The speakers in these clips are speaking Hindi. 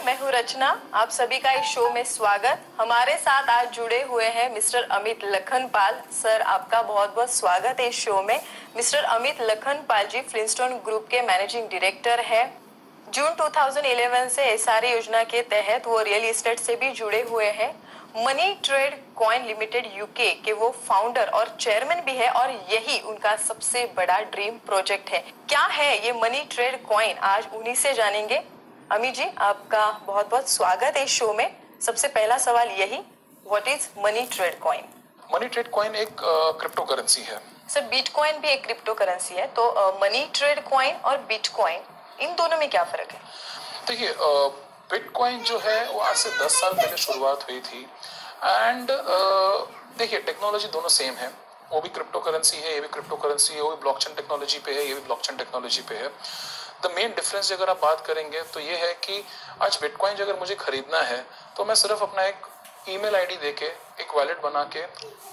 मैं हूँ रचना। आप सभी का इस शो में स्वागत। हमारे साथ आज जुड़े हुए हैं मिस्टर अमित लखनपाल सर। आपका बहुत बहुत स्वागत है इस शो में। मिस्टर अमित लखनपाल जी फ्लिंटस्टोन ग्रुप के मैनेजिंग डायरेक्टर है। जून 2011 से एसआरए योजना के तहत वो रियल एस्टेट से भी जुड़े हुए हैं। Money trade coin limited UK के वो फाउंडर और चेयरमैन भी है और यही उनका सबसे बड़ा ड्रीम प्रोजेक्ट है। क्या है ये मनी ट्रेड कॉइन, आज उन्हीं से जानेंगे। अमित जी, आपका बहुत बहुत स्वागत है इस शो में। सबसे पहला सवाल यही, what is money trade coin? Money trade coin एक क्रिप्टो करेंसी है। सर, बिटकॉइन भी एक क्रिप्टो करेंसी है, तो मनी ट्रेड कॉइन और बिटकॉइन, इन दोनों में क्या फर्क है? देखिए, बिटकॉइन जो है वो आज से 10 साल पहले शुरुआत हुई थी एंड देखिए टेक्नोलॉजी दोनों सेम है। वो भी क्रिप्टो करेंसी है, ये भी क्रिप्टो करेंसी है। वो भी ब्लॉकचेन टेक्नोलॉजी पे है, ये भी ब्लॉकचेन टेक्नोलॉजी पे है। द मेन डिफरेंस अगर आप बात करेंगे तो ये है कि आज बिटकॉइन अगर मुझे खरीदना है तो मैं सिर्फ अपना एक ईमेल आईडी देके एक वॉलेट बना के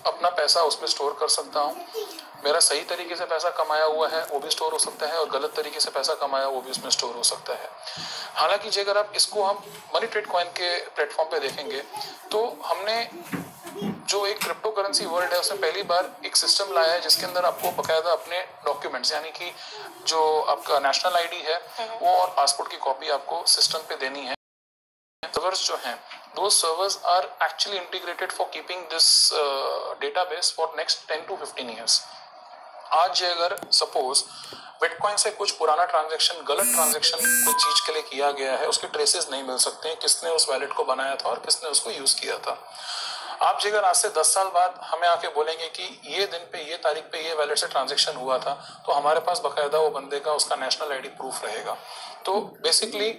अपना पैसा उसमें स्टोर कर सकता हूँ। मेरा सही तरीके से पैसा कमाया हुआ है वो भी स्टोर हो सकता है और गलत तरीके से पैसा कमाया वो भी उसमें स्टोर हो सकता है। हालांकि अगर आप इसको हम मनी ट्रेड कॉइन के प्लेटफॉर्म पे देखेंगे तो हमने जो एक क्रिप्टो करेंसी वर्ल्ड है उसमें पहली बार एक सिस्टम लाया है जिसके अंदर आपको बकायदा अपने डॉक्यूमेंट्स यानी कि जो आपका नेशनल आईडी है वो और पासपोर्ट की कॉपी आपको सिस्टम पे देनी है। सर्वर्स जो हैं those servers are actually integrated for keeping this database for next 10 to 15 years। आज अगर सपोज बिटकॉइन से कुछ पुराना ट्रांजैक्शन, गलत ट्रांजैक्शन कोई चीज के लिए किया गया है, उसके ट्रेसेस नहीं मिल सकते हैं किसने उस वैलेट को बनाया था और किसने उसको यूज किया था। आप अगर आज से 10 साल बाद हमें आके बोलेंगे कि ये दिन पे ये तारीख पे ये वैलेट से ट्रांजैक्शन हुआ था तो हमारे पास बकायदा वो बंदे का उसका नेशनल आईडी प्रूफ रहेगा। तो बेसिकली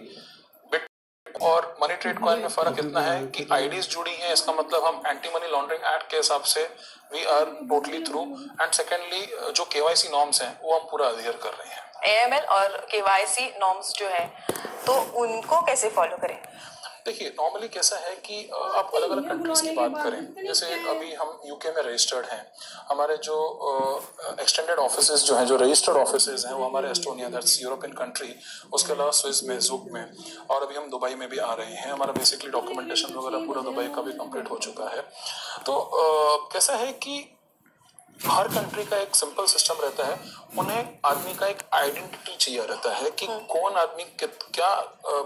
और मनी ट्रेड कॉइन में फर्क इतना है कि आईडीज जुड़ी हैं, इसका मतलब हम एंटी मनी लॉन्ड्रिंग एक्ट के हिसाब से we are totally through and secondly जो केवाईसी नॉर्म्स हैं वो हम पूरा अधेयर कर रहे हैं। एएमएल और केवाईसी नॉर्म्स जो है तो उनको कैसे फॉलो करें? देखिए, नॉर्मली कैसा है कि आप अलग अलग कंट्रीज की बात करें, जैसे अभी हम यूके में रजिस्टर्ड हैं। हमारे जो एक्सटेंडेड ऑफिसेज जो हैं, जो रजिस्टर्ड ऑफिसेज हैं वो हमारे एस्टोनिया, दैट्स यूरोपियन कंट्री, उसके अलावा स्विस में, ज़ुग में, और अभी हम दुबई में भी आ रहे हैं। हमारा बेसिकली डॉक्यूमेंटेशन वगैरह पूरा दुबई का भी कंप्लीट हो चुका है। तो कैसा है कि हर कंट्री का एक सिंपल सिस्टम रहता है, उन्हें आदमी का एक आइडेंटिटी चाहिए रहता है कि कौन आदमी क्या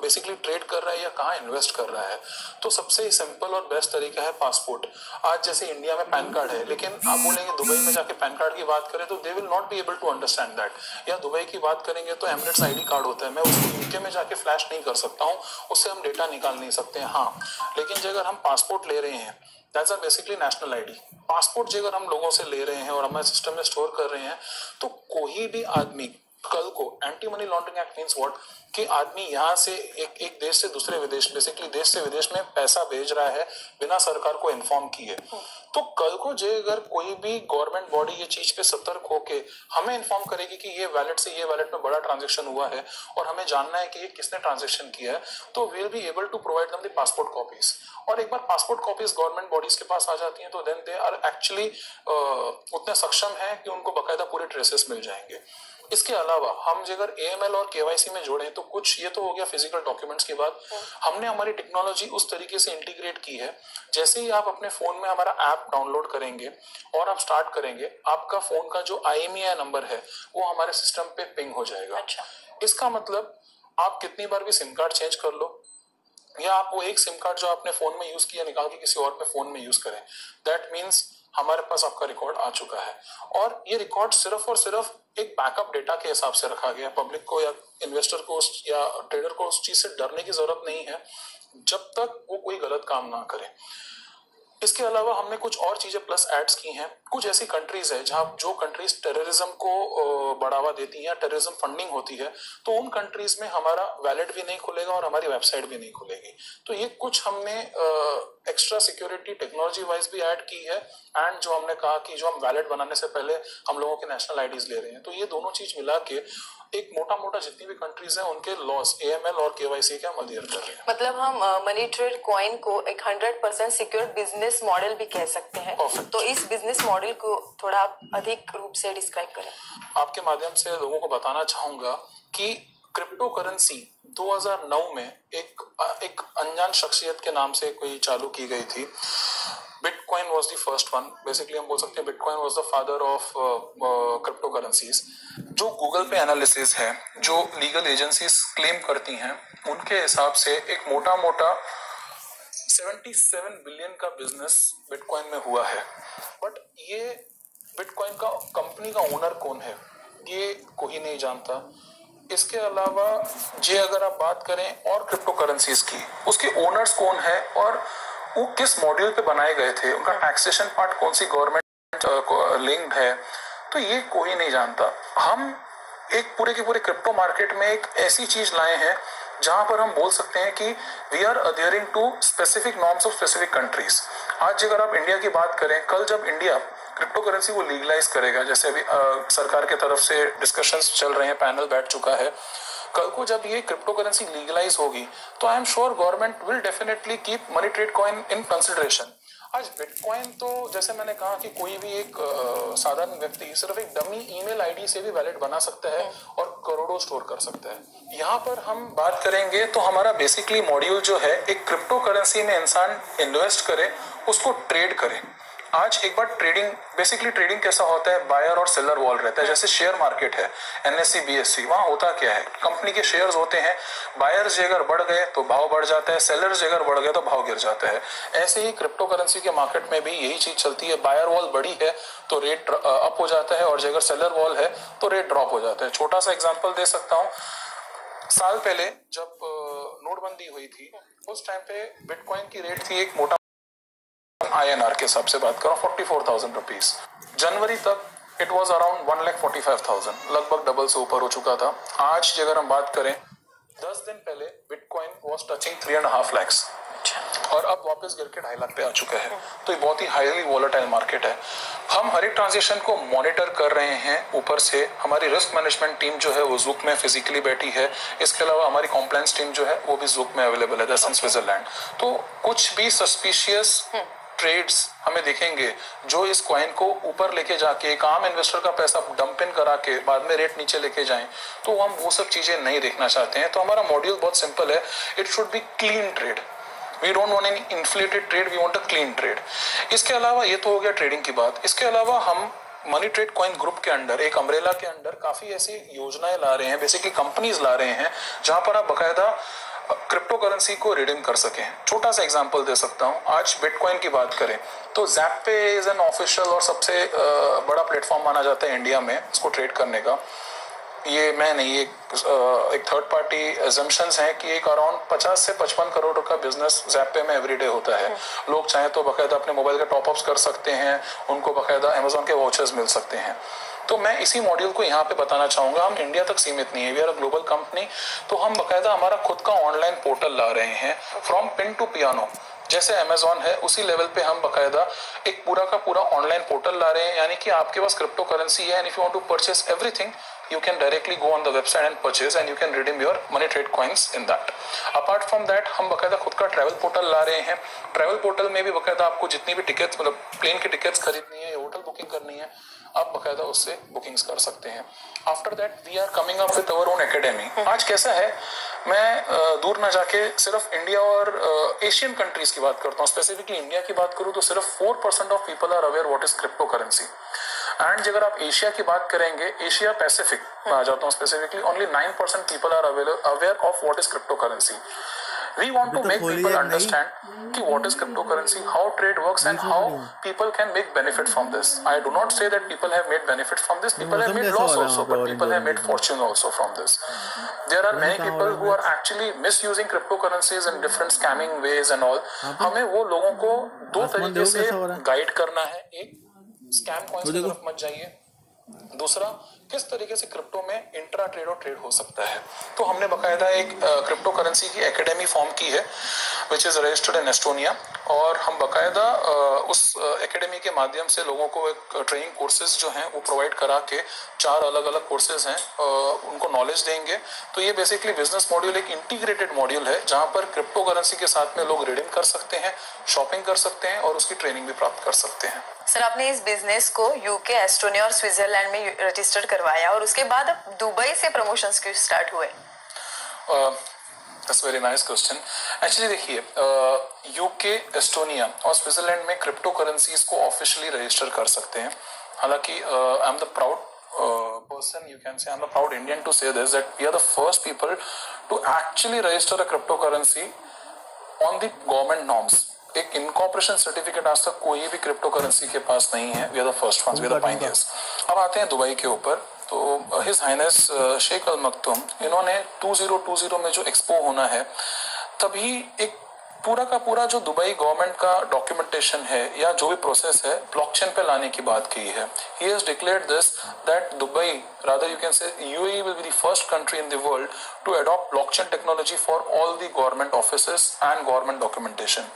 बेसिकली ट्रेड कर रहा है या कहाँ इन्वेस्ट कर रहा है। तो सबसे सिंपल और बेस्ट तरीका है पासपोर्ट। आज जैसे इंडिया में पैन कार्ड है, लेकिन आप बोलेंगे दुबई में जाके पैन कार्ड की बात करें तो they will not be able to understand that. या दुबई की बात करेंगे तो एमिरेट्स आईडी कार्ड होता है, मैं उसको यूके में जाके फ्लैश नहीं कर सकता हूँ, उससे हम डेटा निकाल नहीं सकते हैं। हाँ, लेकिन अगर हम पासपोर्ट ले रहे हैं, that's are basically national ID. Passport अगर हम लोगों से ले रहे हैं और हमारे सिस्टम में स्टोर कर रहे हैं तो कोई भी आदमी कल को anti money laundering act means what कि आदमी यहाँ से एक देश से दूसरे विदेश, बेसिकली देश से विदेश में पैसा भेज रहा है बिना सरकार को इन्फॉर्म किए, तो कल को अगर कोई भी गवर्नमेंट बॉडी ये चीज पे सतर्क होके हमें इन्फॉर्म करेगी कि ये वैलेट से ये वैलेट में बड़ा ट्रांजैक्शन हुआ है और हमें जानना है कि ये किसने ट्रांजैक्शन किया है, तो we will be able to provide them the passport copies. और एक बार पासपोर्ट कॉपीज गवर्नमेंट बॉडीज के पास आ जाती हैं तो देन दे आर एक्चुअली उतने सक्षम हैं कि उनको बकायदा पूरे ट्रेसेस मिल जाएंगे। इसके अलावा हम अगर एएमएल और केवाईसी में जोड़ें तो कुछ ये तो हो गया फिजिकल डॉक्यूमेंट्स की बात। हमने हमारी टेक्नोलॉजी उस तरीके से इंटीग्रेट की है, जैसे ही आप अपने फोन में हमारा ऐप डाउनलोड करेंगे और आप स्टार्ट करेंगे, आपका फोन का जो IMEI नंबर है वो हमारे सिस्टम पे पिंग हो जाएगा। अच्छा। इसका मतलब आप कितनी बार भी सिम कार्ड चेंज कर लो या आप वो एक सिम कार्ड जो आपने फोन में यूज किया निकाल के किसी और पे फोन में यूज करें, दैट मीन्स हमारे पास आपका रिकॉर्ड आ चुका है। और ये रिकॉर्ड सिर्फ और सिर्फ एक बैकअप डेटा के हिसाब से रखा गया। पब्लिक को या इन्वेस्टर को या ट्रेडर को उस चीज से डरने की जरूरत नहीं है जब तक वो कोई गलत काम ना करे। इसके अलावा हमने कुछ और चीजें प्लस एड्स की हैं। कुछ ऐसी कंट्रीज है जहां जो कंट्रीज टेररिज्म को बढ़ावा देती हैं, टेररिज्म फंडिंग होती है, तो उन कंट्रीज में हमारा वैलेट भी नहीं खुलेगा और हमारी वेबसाइट भी नहीं खुलेगी। तो ये कुछ हमने एक्स्ट्रा सिक्योरिटी टेक्नोलॉजी वाइज भी ऐड की है। एंड जो हमने कहा कि जो हम वैलेट बनाने से पहले हम लोगों के नेशनल आईडीज ले रहे हैं, तो ये दोनों चीज मिला के एक मोटा जितनी भी कंट्रीज हैं उनके लॉस एएमएल और केवाईसी के हम अधेयर कर रहे हैं। मतलब हम मनी ट्रेड कॉइन को एक 100% सिक्योर बिजनेस मॉडल भी कह सकते हैं। तो इस बिजनेस मॉडल को थोड़ा अधिक रूप से डिस्क्राइब करें। आपके माध्यम से लोगों को बताना चाहूंगा कि क्रिप्टो करेंसी 2009 में एक अनजान शख्सियत के नाम से कोई चालू की गई थी। Bitcoin was the first one. Basically हम बोल सकते हैं bitcoin was the father of crypto currencies. जो गूगल पे एनालिसिस है, जो लीगल एजेंसीज क्लेम करती हैं, उनके हिसाब से एक मोटा मोटा 77 बिलियन का बिजनेस बिटकॉइन में हुआ है। बट ये बिटकॉइन का कंपनी का ओनर कौन है, ये कोई नहीं जानता। इसके अलावा जे अगर आप बात करें और क्रिप्टो करेंसीज की, उसके ओनर्स कौन है और वो किस मॉड्यूल पे बनाए गए थे, उनका टैक्सेशन पार्ट कौन सी गवर्नमेंट लिंक्ड है, तो ये कोई नहीं जानता। हम एक पूरे के पूरे क्रिप्टो मार्केट में एक ऐसी चीज लाए हैं जहां पर हम बोल सकते हैं कि we are adhering to specific norms of specific countries. आज अगर आप इंडिया की बात करें, कल जब इंडिया क्रिप्टो करेंसी को लीगलाइज करेगा, जैसे अभी सरकार की तरफ से डिस्कशंस चल रहे हैं, पैनल बैठ चुका है, कल को जब ये क्रिप्टो करेंसी लीगलाइज होगी तो I am sure government will definitely keep money trade coin in consideration. आज बिटकॉइन तो जैसे मैंने कहा कि कोई भी एक साधारण व्यक्ति सिर्फ एक डमी ईमेल आईडी से भी वैलेट बना सकता है और करोड़ों स्टोर कर सकता है। यहाँ पर हम बात करेंगे तो हमारा बेसिकली मॉड्यूल जो है, एक क्रिप्टो करेंसी में इंसान इन्वेस्ट करे, उसको ट्रेड करे। आज एक बार ट्रेडिंग, बेसिकली ट्रेडिंग कैसा होता है, बायर और सेलर वॉल रहता है। जैसे शेयर मार्केट है, एनएससी बीएससी, वहां होता क्या है, कंपनी के शेयर्स होते हैं, बायर्स अगर बढ़ गए तो भाव बढ़ जाता है, सेलर्स अगर बढ़ गए तो भाव गिर जाता है। ऐसे ही क्रिप्टो करेंसी के मार्केट में भी यही चीज चलती है। बायर वॉल बड़ी है तो रेट अप हो जाता है, और अगर सेलर वॉल है तो रेट ड्रॉप हो जाता है। छोटा सा एग्जाम्पल दे सकता हूँ, साल पहले जब नोटबंदी हुई थी, उस टाइम पे बिटकॉइन की रेट थी, एक मोटा INR के हिसाब से बात करो, 44,000 रुपीज। जनवरी तक इट वाज अराउंड 1,45,000, लगभग डबल से ऊपर हो चुका था। आज अगर हम बात करें, 10 दिन पहले बिटकॉइन वाज टचिंग 3.5 लाख और अब वापस गिर के 2.5 लाख पे आ चुका है। तो ये बहुत ही हाईली वोलेटाइल मार्केट है। हम हर एक ट्रांजेक्शन को मॉनिटर कर रहे हैं ऊपर से। हमारी रिस्क मैनेजमेंट टीम जो है वो ज़ूक में फिजिकली बैठी है। इसके अलावा हमारी कॉम्प्लायंस टीम जो है वो भी ज़ूक में अवेलेबल है, दैट्स इन स्विट्जरलैंड। तो कुछ भी सस्पिशियस ट्रेड्स हमें दिखेंगे जो इस कॉइन को ऊपर लेके जाके एक आम इन्वेस्टर का पैसा डंप इन करा के बाद में रेट नीचे लेके जाएं, तो हम वो सब चीजें नहीं देखना चाहते हैं। तो हमारा मॉड्यूल बहुत सिंपल है, it should be clean trade. We don't want any inflated trade, we want a clean trade. इसके अलावा ये तो हो गया ट्रेडिंग की बात। इसके अलावा हम मनी ट्रेड कॉइन ग्रुप के अंडर, एक अम्ब्रेला के अंडर काफी ऐसी योजनाएं ला रहे हैं, बेसिकली कंपनीज ला रहे हैं जहां पर आप बकायदा क्रिप्टो करेंसी को रिडीम कर सकें। छोटा सा एग्जांपल दे सकता हूं, आज बिटकॉइन की बात करें तो ज़ैपे इज एन ऑफिशियल और सबसे बड़ा प्लेटफॉर्म माना जाता है इंडिया में इसको ट्रेड करने का। ये मैं नहीं, एक थर्ड पार्टी एजम्पशंस हैं कि एक अराउंड 50 से 55 करोड़ का बिजनेस ज़ैपे में एवरीडे होता है। लोग चाहें तो बाकायदा अपने मोबाइल के टॉपअप्स कर सकते हैं, उनको बाकायदा अमेजोन के वाउचर्स मिल सकते हैं। तो मैं इसी मॉड्यूल को यहाँ पे बताना चाहूंगा, हम इंडिया तक सीमित नहीं है, we are a global company. तो हम बाकायदा हमारा खुद का ऑनलाइन पोर्टल ला रहे हैं, फ्रॉम पिन टू पियानो। जैसे अमेजोन है उसी लेवल पे हम बाकायदा एक पूरा का पूरा ऑनलाइन पोर्टल ला रहे हैं, यानी कि आपके पास क्रिप्टो करेंसी है and if you want to purchase everything, you can directly go on the website and purchase and you can redeem your money trade coins in that. Apart from that, हम बकायदा खुद का ट्रैवल पोर्टल ला रहे हैं। ट्रैवल पोर्टल में भी बकायदा आपको जितनी भी टिकट्स, मतलब प्लेन की टिकट्स खरीदनी है या होटल बुकिंग करनी है, आप बकायदा उससे बुकिंग्स कर सकते हैं। After that we are coming up with our own academy. आज कैसा है, मैं दूर ना जाके सिर्फ इंडिया और एशियन कंट्रीज की बात करता हूँ। स्पेसिफिकली इंडिया की बात करूँ तो सिर्फ 4% of people are aware what is crypto currency. And अगर आप एशिया की बात करेंगे, एशिया पैसिफिक में आ जाता हूँ specifically, only 9% people are aware of what is crypto currency. We want to make people understand कि what is cryptocurrency, how trade works and how people can make benefit from this. I do not say that people have made benefit from this. People have made loss also, but people have made fortune also from this. There are many people who are actually misusing cryptocurrencies in different scamming ways and all. हमें वो लोगों को दो तरीके से गाइड करना है। एक, स्कैम कॉइन्स की तरफ मत जाइए। दूसरा, किस तरीके से क्रिप्टो में इंट्रा ट्रेड और ट्रेड हो सकता है। तो हमने बकायदा एक क्रिप्टो करेंसी की एकेडमी फॉर्म की है which is registered in Estonia, और हम बकायदा उस एकेडमी के माध्यम से लोगों को एक ट्रेनिंग कोर्सेज जो हैं वो प्रोवाइड करा के, 4 अलग अलग कोर्सेज हैं, उनको नॉलेज देंगे। तो ये बेसिकली बिजनेस मॉड्यूल एक इंटीग्रेटेड मॉड्यूल है जहां पर क्रिप्टो करेंसी के साथ में लोग रिडीम कर सकते हैं, शॉपिंग कर सकते हैं और उसकी ट्रेनिंग भी प्राप्त कर सकते हैं। सर, आपने इस बिजनेस को यूके, एस्टोनिया और स्विट्जरलैंड में रजिस्टर करवाया और उसके बाद अब दुबई से प्रमोशंस क्यों स्टार्ट हुए? That's very nice question. Actually देखिए, यूके, एस्टोनिया और स्विट्जरलैंड में क्रिप्टो करेंसीज को ऑफिशियली रजिस्टर कर सकते हैं। हालांकि I am the proud person, you can say I'm a proud Indian to say this, that we are the first people to actually register a cryptocurrency on the government norms. एक इनकॉर्पोरेशन सर्टिफिकेट आज तक कोई भी क्रिप्टो करेंसी के पास नहीं है। We are the first ones, we are the pioneers. अब आते हैं दुबई के ऊपर, तो his highness Sheikh Al Makhdoom, इन्होंने 2020 में जो एक्सपो होना है, तभी एक पूरा का पूरा जो दुबई गवर्नमेंट का डॉक्यूमेंटेशन है या जो भी प्रोसेस है ब्लॉकचेन पे लाने की बात की है। He has declared this that Dubai, rather you can say UAE will be the first country in the world to adopt blockchain technology for all the government offices and government documentation.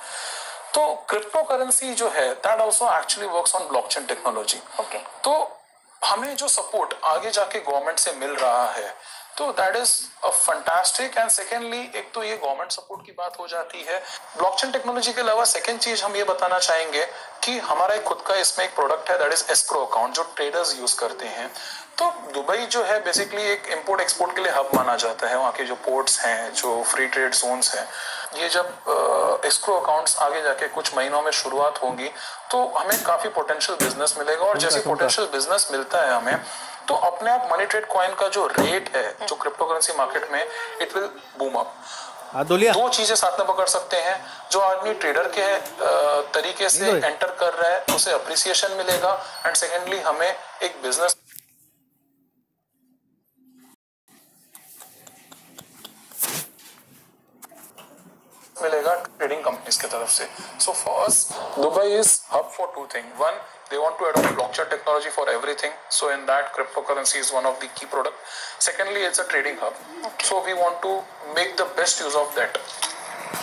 तो क्रिप्टो करेंसी जो है that also actually works on blockchain technology. Okay, तो हमें जो सपोर्ट आगे जाके गवर्नमेंट से मिल रहा है, तो that is a fantastic. And secondly, एक तो ये गवर्नमेंट सपोर्ट की बात हो जाती है। ब्लॉकचेन टेक्नोलॉजी के अलावा सेकेंड चीज हम ये बताना चाहेंगे कि हमारा एक खुद का इसमें एक प्रोडक्ट है, दैट इज एस्क्रो अकाउंट, जो ट्रेडर्स यूज करते हैं। तो दुबई जो है बेसिकली एक इंपोर्ट एक्सपोर्ट के लिए हब माना जाता है। वहाँ के जो पोर्ट्स हैं, जो फ्री ट्रेड जोन्स हैं, ये जब एस्क्रो अकाउंट्स आगे जाके कुछ महीनों में शुरुआत होंगी, तो हमें काफी पोटेंशियल बिजनेस मिलेगा। और जैसे पोटेंशियल बिजनेस मिलता है हमें, तो अपने आप मनी ट्रेड कॉइन का जो रेट है जो क्रिप्टो करेंसी मार्केट में, इट विल बूम अप। दो चीजें साथ में पकड़ सकते हैं। जो आदमी ट्रेडर के तरीके से एंटर कर रहा है उसे अप्रिसिएशन मिलेगा, एंड सेकेंडली हमें एक बिजनेस मिलेगा ट्रेडिंग कंपनीज की तरफ से। So for us Dubai is hub for two thing. One, they want to adopt blockchain technology for everything, so in that cryptocurrency is one of the key product. Secondly, it's a trading hub, so we want to make the best use of that.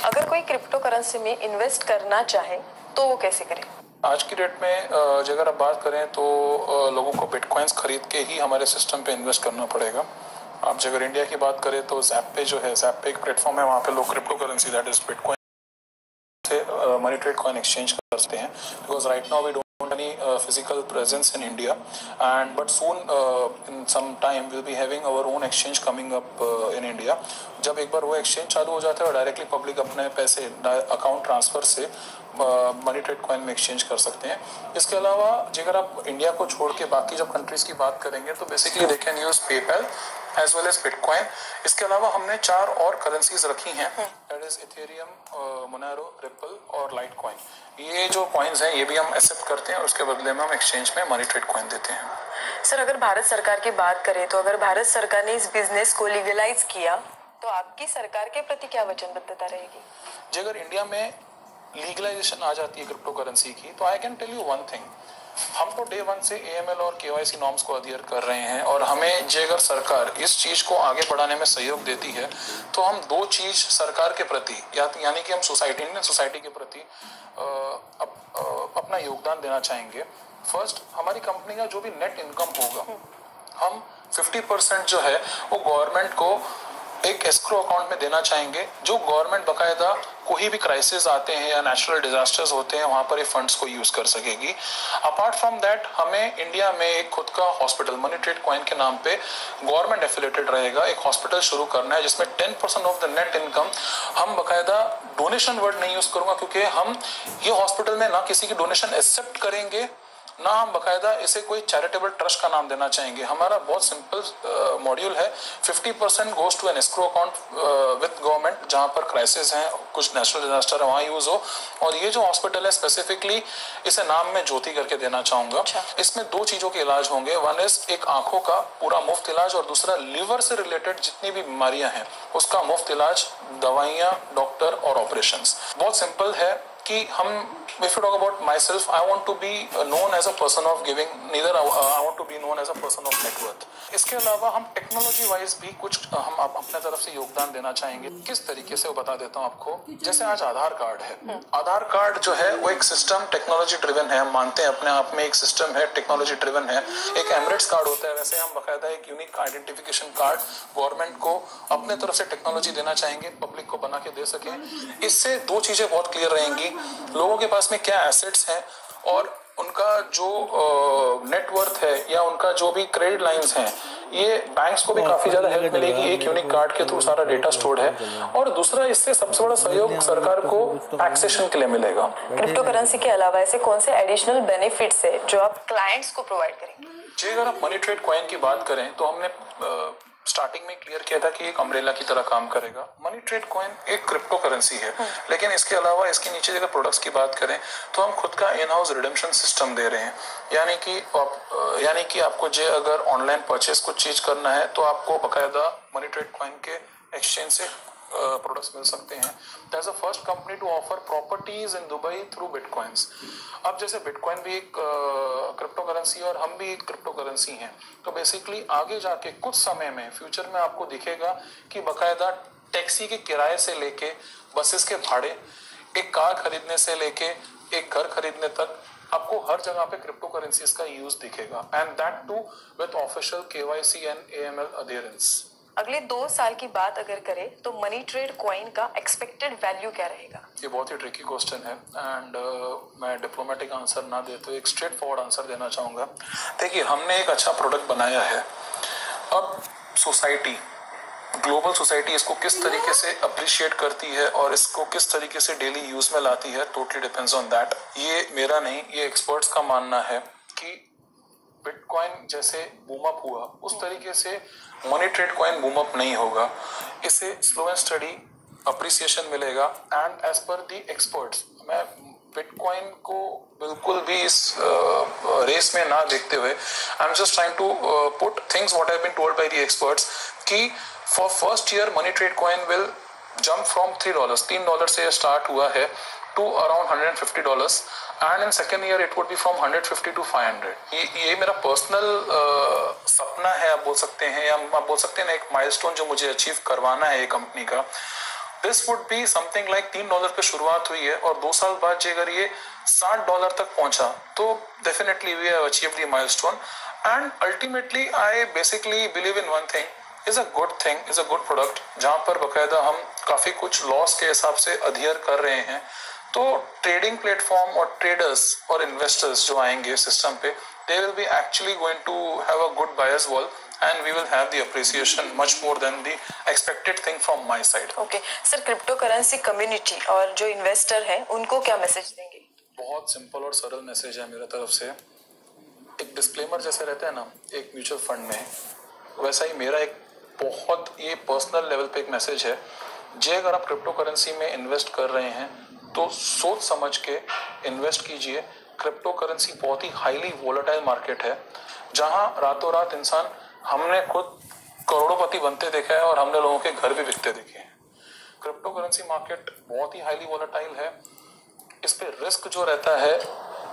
अगर कोई क्रिप्टो करेंसी में इन्वेस्ट करना चाहे तो वो कैसे करे? आज की डेट में अगर आप बात करें तो लोगों को बिटकॉइंस खरीद के ही हमारे सिस्टम पे इन्वेस्ट करना पड़ेगा। आप अगर इंडिया की बात करें तो ज़ैप जो है, ज़ैप एक प्लेटफॉर्म है, वहाँ पे लोग crypto currency that is bitcoin से मनी ट्रेड कॉइन एक्सचेंज कर सकते हैं। Because right now we don't any physical presence in India, but soon in some time we'll be having our own exchange coming up in India. जब एक बार वो exchange चालू हो जाता है और डायरेक्टली पब्लिक अपने पैसे अकाउंट ट्रांसफर से मनी ट्रेड कॉइन में एक्सचेंज कर सकते हैं। इसके अलावा अगर आप इंडिया को छोड़ के बाकी जब कंट्रीज की बात करेंगे तो basically they can use PayPal as well as bitcoin. इसके अलावा हमने 4 और करेंसीज रखी हैं, that is Ethereum, Monero, Ripple और लाइट कॉइन। ये जो कॉइन्स हैं ये भी हम एक्सेप्ट करते हैं और उसके बदले में हम एक्सचेंज में मनी ट्रेड कॉइन देते हैं। सर, अगर भारत सरकार की बात करें तो अगर भारत सरकार ने इस बिजनेस को लीगलाइज किया तो आपकी सरकार के प्रति क्या वचनबद्धता रहेगी? जी, अगर इंडिया में लीगलाइजेशन आ जाती है क्रिप्टो करेंसी की, तो I can tell you one thing, हम तो डे 1 से AML और KYC नॉर्म्स को अध्ययन कर रहे हैं। और हमें अगर सरकार इस चीज को आगे बढ़ाने में सहयोग देती है तो हम 2 चीज सरकार के प्रति यानी कि हम सोसाइटी के प्रति अपना योगदान देना चाहेंगे। फर्स्ट, हमारी कंपनी का जो भी नेट इनकम होगा, हम 50% जो है वो गवर्नमेंट को एक एस्क्रो अकाउंट में देना चाहेंगे, जो गवर्नमेंट बकायदा कोई भी क्राइसिस आते हैं या नेचुरल डिजास्टर्स होते हैं वहां पर ये फंड्स को यूज कर सकेगी। अपार्ट फ्रॉम दैट, हमें इंडिया में एक खुद का हॉस्पिटल मनी ट्रेड कॉइन के नाम पे गवर्नमेंट एफिलेटेड रहेगा, एक हॉस्पिटल शुरू करना है जिसमें 10% ऑफ द नेट इनकम हम बकायदा, डोनेशन वर्ड नहीं यूज करूंगा क्योंकि हम ये हॉस्पिटल में ना किसी की डोनेशन एक्सेप्ट करेंगे ना हम बकायदा इसे कोई चैरिटेबल ट्रस्ट का नाम देना चाहेंगे। हमारा बहुत सिंपल मॉड्यूल है, 50% goes to an escrow account with government, जहां पर क्राइसिस हैं, कुछ नेचुरल डिजास्टर है, वहां यूज हो। और ये जो हॉस्पिटल है स्पेसिफिकली इसे नाम में ज्योति करके देना चाहूंगा। इसमें 2 चीजों के इलाज होंगे, वन इज एक आंखों का पूरा मुफ्त इलाज और दूसरा लिवर से रिलेटेड जितनी भी बीमारियां हैं उसका मुफ्त इलाज, दवाइयां, डॉक्टर और ऑपरेशन। बहुत सिंपल है कि हम, if you talk about myself, I want to be known as a person of giving, neither I want to be known as a person of net worth. इसके अलावा हम टेक्नोलॉजी वाइज भी कुछ हम अपने तरफ से योगदान देना चाहेंगे। किस तरीके से वो बता देता हूँ आपको। जैसे आज आधार कार्ड है, आधार कार्ड जो है वो एक सिस्टम टेक्नोलॉजी ड्रिवन है, हम मानते हैं अपने आप में एक सिस्टम है, टेक्नोलॉजी ड्रिवन है। एक एमरेट्स कार्ड होता है, वैसे हम बकायदा एक यूनिक आइडेंटिफिकेशन कार्ड गवर्नमेंट को अपने तरफ से टेक्नोलॉजी देना चाहेंगे, पब्लिक को बना के दे सके। इससे 2 चीजें बहुत क्लियर रहेंगी, लोगों के पास में क्या एसेट्स हैं और उनका जो नेटवर्थ है या उनका जो भी क्रेडिट लाइंस हैं ये बैंक्स को भी काफी ज्यादा हेल्प मिलेगी, एक यूनिक कार्ड के थ्रू सारा डेटा स्टोर्ड है। और दूसरा, इससे सबसे बड़ा सहयोग सरकार को टैक्सेशन के लिए मिलेगा। क्रिप्टो करेंसी के अलावा ऐसे कौन से एडिशनल बेनिफिट्स है जो आप क्लाइंट्स को प्रोवाइड करेंगे? जी, अगर आप मनी ट्रेड कॉइन की बात करें तो हमने स्टार्टिंग में क्लियर किया था कि एक अम्ब्रेला की तरह काम करेगा। मनी ट्रेड कॉइन एक क्रिप्टो करेंसी है, लेकिन इसके अलावा इसके नीचे अगर प्रोडक्ट्स की बात करें तो हम खुद का इन हाउस रिडेम्पशन सिस्टम दे रहे हैं। यानी कि आपको जो अगर ऑनलाइन परचेस कुछ चीज करना है तो आपको बकायदा मनी ट्रेड कॉइन के एक्सचेंज से प्रोडक्ट्स मिल सकते हैं। That's the first company to offer properties in Dubai through bitcoins. अब जैसे बिटकॉइन भी एक क्रिप्टो करेंसी और हम भी एक क्रिप्टो करेंसी हैं, तो बेसिकली आगे जाके कुछ समय में फ्यूचर में आपको दिखेगा कि बकायदा टैक्सी के किराए से लेके बसेस के भाड़े, एक कार खरीदने से लेके एक घर खरीदने तक आपको हर जगह पे क्रिप्टो करेंसीज का यूज दिखेगा, and that too with official KYC and AML adherence. अगले 2 साल की बात अगर करें तो मनी ट्रेड कॉइन का एक्सपेक्टेड वैल्यू क्या रहेगा? ये बहुत ही ट्रिकी क्वेश्चन है एंड मैं डिप्लोमेटिक आंसर ना दे तो एक स्ट्रेट फॉरवर्ड आंसर देना चाहूँगा। देखिए, हमने एक अच्छा प्रोडक्ट बनाया है, अब सोसाइटी, ग्लोबल सोसाइटी इसको किस तरीके से अप्रिशिएट करती है और इसको किस तरीके से डेली यूज में लाती है, टोटली डिपेंड्स ऑन दैट। ये मेरा नहीं, ये एक्सपर्ट्स का मानना है कि बिटकॉइन जैसे बूम अप हुआ उस तरीके से money trade coin boom up नहीं होगा। इसे स्लो एंड स्टडी अप्रिसिएशन मिलेगा and as per the experts, मैं बिटकॉइन को बिल्कुल भी इस रेस में ना देखते हुए I am just trying to put things what have been told by the experts कि for first year money trade coin will jump from $3 से स्टार्ट हुआ है to around $150 and in second year it would be from 150 to 500। ये मेरा पर्सनल सपना है, आप बोल सकते हैं, या आप बोल सकते हैं ना, एक माइलस्टोन जो मुझे अचीव करवाना है ये कंपनी का। This would be something like $3 पे शुरुआत हुई है और 2 साल बाद जो अगर ये $60 तक पहुंचा तो definitely we have achieved the milestone. And ultimately I basically believe in one thing, is a good thing, is a good product, जहां पर बकायदा हम काफी कुछ लॉस के हिसाब से अध्ययन कर रहे हैं। तो ट्रेडिंग प्लेटफॉर्म और ट्रेडर्स और इन्वेस्टर्स जो आएंगे सिस्टम पे, they will be actually going to have a good buyers wall and we will have the appreciation much more than the expected thing from my side. Okay, sir, crypto currency community और जो इन्वेस्टर हैं उनको क्या मैसेज देंगे? बहुत सिंपल और सरल मैसेज है मेरे तरफ से। एक डिस्क्लेमर जैसे रहता है ना एक म्यूचुअल फंड में, वैसा ही मेरा एक बहुत ये पर्सनल लेवल पे एक मैसेज है। जे अगर आप क्रिप्टो करेंसी में इन्वेस्ट कर रहे हैं तो सोच समझ के इन्वेस्ट कीजिए। क्रिप्टो करेंसी बहुत ही हाईली वोलेटाइल मार्केट है, जहां रातों रात इंसान, हमने खुद करोड़ोंपति बनते देखा है और हमने लोगों के घर भी बिकते देखे हैं। क्रिप्टो करेंसी मार्केट बहुत ही हाईली वोलेटाइल है, इस पे रिस्क जो रहता है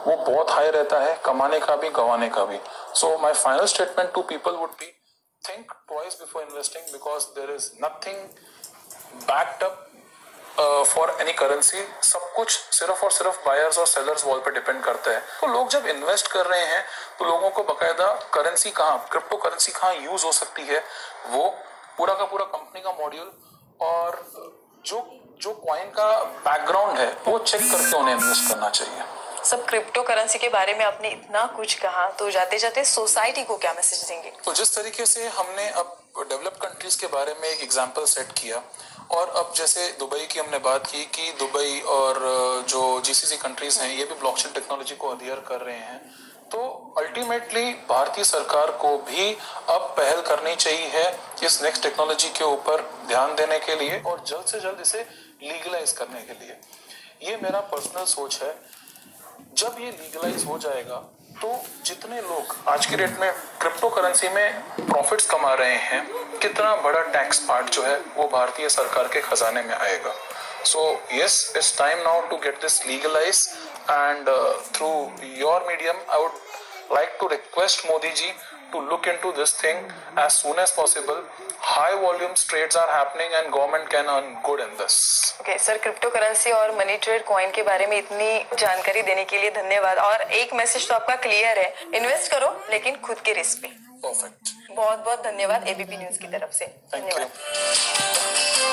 वो बहुत हाई रहता है, कमाने का भी गंवाने का भी। So my final statement to people would be, think twice before investing because there is nothing backed up for any currency. सब कुछ सिर्फ और सिर्फ बायर्स और सेलर्स वॉल पे डिपेंड करता है। तो लोग जब इन्वेस्ट कर रहे हैं तो लोगों को बकायदा करेंसी कहाँ, क्रिप्टो करेंसी कहाँ यूज हो सकती है, वो पूरा का पूरा कंपनी का मॉड्यूल और जो कॉइन का बैकग्राउंड है वो चेक करके उन्हें इन्वेस्ट करना चाहिए। सब क्रिप्टो करेंसी के बारे में आपने इतना कुछ कहा, तो जाते जाते सोसाइटी को क्या मैसेज देंगे? तो जिस तरीके से हमने अब डेवलप्ड कंट्रीज के बारे में एक एग्जांपल सेट किया, और अब जैसे दुबई की हमने बात की कि दुबई और जो GCC कंट्रीज हैं ये भी ब्लॉकचेन टेक्नोलॉजी को अध्ययन कर रहे हैं, तो अल्टीमेटली भारतीय सरकार को भी अब पहल करनी चाहिए है इस नेक्स्ट टेक्नोलॉजी के ऊपर ध्यान देने के लिए और जल्द से जल्द इसे लीगलाइज करने के लिए। ये मेरा पर्सनल सोच है। जब ये लीगलाइज हो जाएगा तो जितने लोग आज की डेट में क्रिप्टो करेंसी में प्रॉफिट्स कमा रहे हैं, कितना बड़ा टैक्स पार्ट जो है वो भारतीय सरकार के खजाने में आएगा। So yes, it's time now to get this legalize and through your medium I would like to request Modi ji to look into this thing as soon as possible. High volumes trades are happening and government can earn good in this. Okay, sir, crypto currency और मनी ट्रेड कॉइन के बारे में इतनी जानकारी देने के लिए धन्यवाद। और एक मैसेज तो आपका क्लियर है, इन्वेस्ट करो लेकिन खुद के रिस्क पे। Perfect. बहुत बहुत धन्यवाद ABP न्यूज की तरफ से। Thank you.